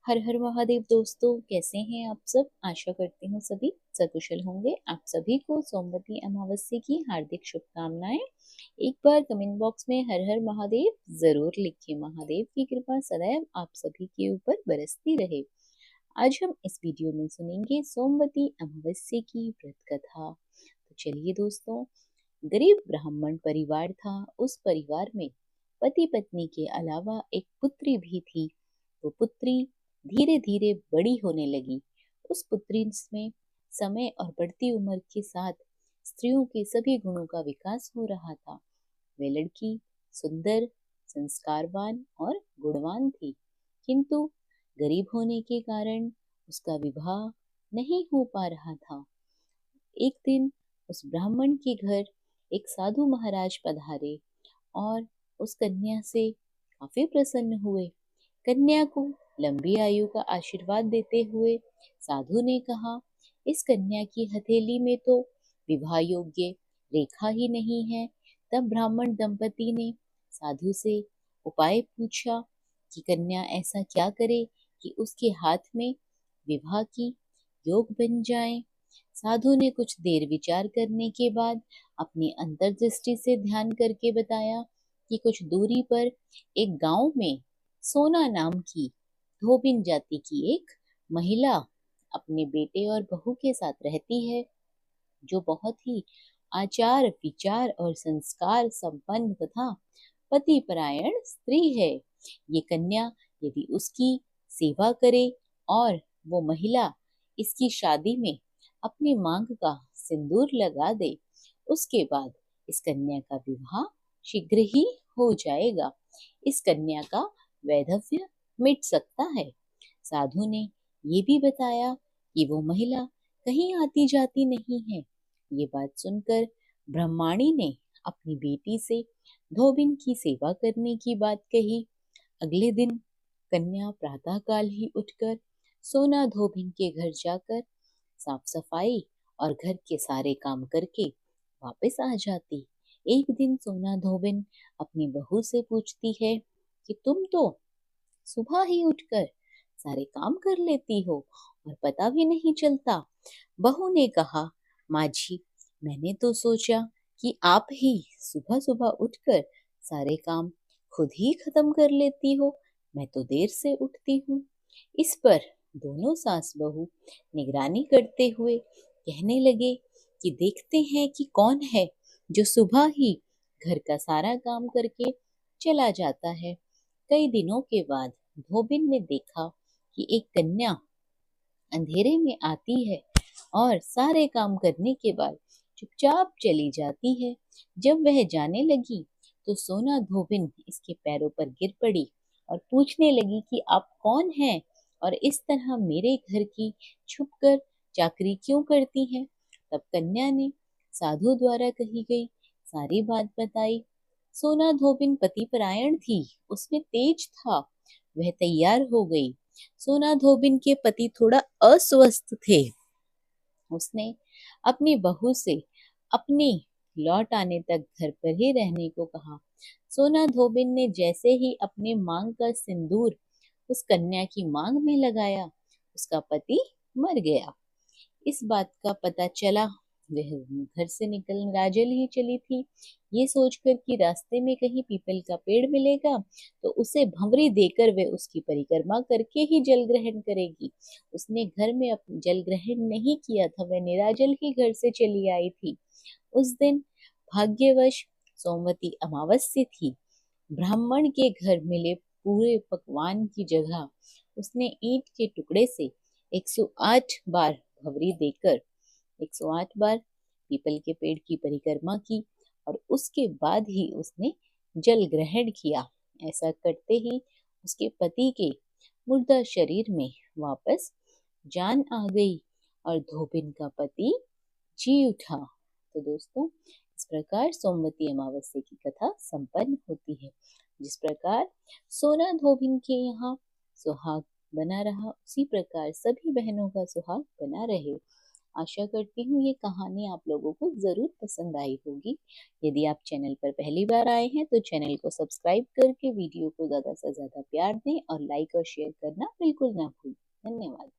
हर हर महादेव दोस्तों, कैसे हैं आप सब। आशा करती हूँ सभी सकुशल होंगे। आप सभी को सोमवती अमावस्या की हार्दिक शुभकामनाएं। एक बार कमेंट बॉक्स में हर हर महादेव जरूर लिखिए। महादेव की कृपा सदैव आप सभी के ऊपर बरसती रहे। आज हम इस वीडियो में सुनेंगे सोमवती अमावस्या की व्रत कथा। तो चलिए दोस्तों, गरीब ब्राह्मण परिवार था। उस परिवार में पति पत्नी के अलावा एक पुत्री भी थी। वो पुत्री धीरे धीरे बड़ी होने लगी। उस पुत्री में समय और बढ़ती उम्र के साथ स्त्रियों के सभी गुणों का विकास हो रहा था। वे लड़की सुंदर, संस्कारवान और गुणवान थी, किंतु गरीब होने के कारण उसका विवाह नहीं हो पा रहा था। एक दिन उस ब्राह्मण के घर एक साधु महाराज पधारे और उस कन्या से काफी प्रसन्न हुए। कन्या को लंबी आयु का आशीर्वाद देते हुए साधु ने कहा, इस कन्या की हथेली में तो विवाह योग्य रेखा ही नहीं है। तब ब्राह्मण दंपति ने साधु से उपाय पूछा कि कन्या ऐसा क्या करे कि उसके हाथ में विवाह की योग बन जाए। साधु ने कुछ देर विचार करने के बाद अपनी अंतर्दृष्टि से ध्यान करके बताया कि कुछ दूरी पर एक गांव में सोना नाम की धोबिन जाति की एक महिला अपने बेटे और बहू के साथ रहती है, जो बहुत ही आचार विचार और संस्कार संपन्न तथा पतिपरायण स्त्री है। ये कन्या यदि उसकी सेवा करे और वो महिला इसकी शादी में अपनी मांग का सिंदूर लगा दे, उसके बाद इस कन्या का विवाह शीघ्र ही हो जाएगा। इस कन्या का वैधव्य मिट सकता है। साधु ने ये भी बताया कि वो महिला कहीं आती जाती नहीं है। ये बात सुनकर ब्रह्माणी ने अपनी बेटी से धोबिन की सेवा करने की बात कही। अगले दिन कन्या प्रातःकाल ही उठकर सोना धोबिन के घर जाकर साफ सफाई और घर के सारे काम करके वापस आ जाती। एक दिन सोना धोबिन अपनी बहू से पूछती है कि तुम तो सुबह ही उठकर सारे काम कर लेती हो और पता भी नहीं चलता। बहू ने कहा, माँ जी, मैंने तो सोचा कि आप ही सुबह सुबह उठकर सारे काम खुद ही खत्म कर लेती हो। मैं तो देर से उठती हूँ। इस पर दोनों सास बहू निगरानी करते हुए कहने लगे कि देखते हैं कि कौन है जो सुबह ही घर का सारा काम करके चला जाता है। कई दिनों के बाद धोबिन ने देखा कि एक कन्या अंधेरे में आती है और सारे काम करने के बाद चुपचाप चली जाती है। जब वह जाने लगी तो सोना धोबिन इसके पैरों पर गिर पड़ी और पूछने लगी कि आप कौन हैं और इस तरह मेरे घर की छुपकर चाकरी क्यों करती हैं। तब कन्या ने साधु द्वारा कही गई सारी बात बताई। सोना धोबिन पतिपरायण थी, उसमें तेज था। वह तैयार हो गई। सोना धोबिन के पति थोड़ा अस्वस्थ थे। उसने अपनी बहू से अपने लौट आने तक घर पर ही रहने को कहा। सोना धोबिन ने जैसे ही अपने मांग का सिंदूर उस कन्या की मांग में लगाया, उसका पति मर गया। इस बात का पता चला, वह घर से निकल राजल ही चली थी। ये सोचकर कि रास्ते में कहीं पीपल का पेड़ मिलेगा तो उसे भंवरी देकर वे उसकी परिक्रमा करके ही जल ग्रहण करेगी। उसने घर में जल ग्रहण नहीं किया था, वह निराजल ही घर से चली आई थी। उस दिन भाग्यवश सोमवती अमावस्या थी। ब्राह्मण के घर मिले पूरे पकवान की जगह उसने ईंट के टुकड़े से 108 बार भवरी देकर 108 बार पीपल के पेड़ की परिक्रमा की और उसके बाद ही उसने जल ग्रहण किया। ऐसा करते ही उसके पति के मुर्दा शरीर में वापस जान आ गई और धोबिन का पति जी उठा। तो दोस्तों, इस प्रकार सोमवती अमावस्या की कथा संपन्न होती है। जिस प्रकार सोना धोबिन के यहाँ सुहाग बना रहा, उसी प्रकार सभी बहनों का सुहाग बना रहे। आशा करती हूँ ये कहानी आप लोगों को ज़रूर पसंद आई होगी। यदि आप चैनल पर पहली बार आए हैं तो चैनल को सब्सक्राइब करके वीडियो को ज़्यादा से ज़्यादा प्यार दें और लाइक और शेयर करना बिल्कुल ना भूलें। धन्यवाद।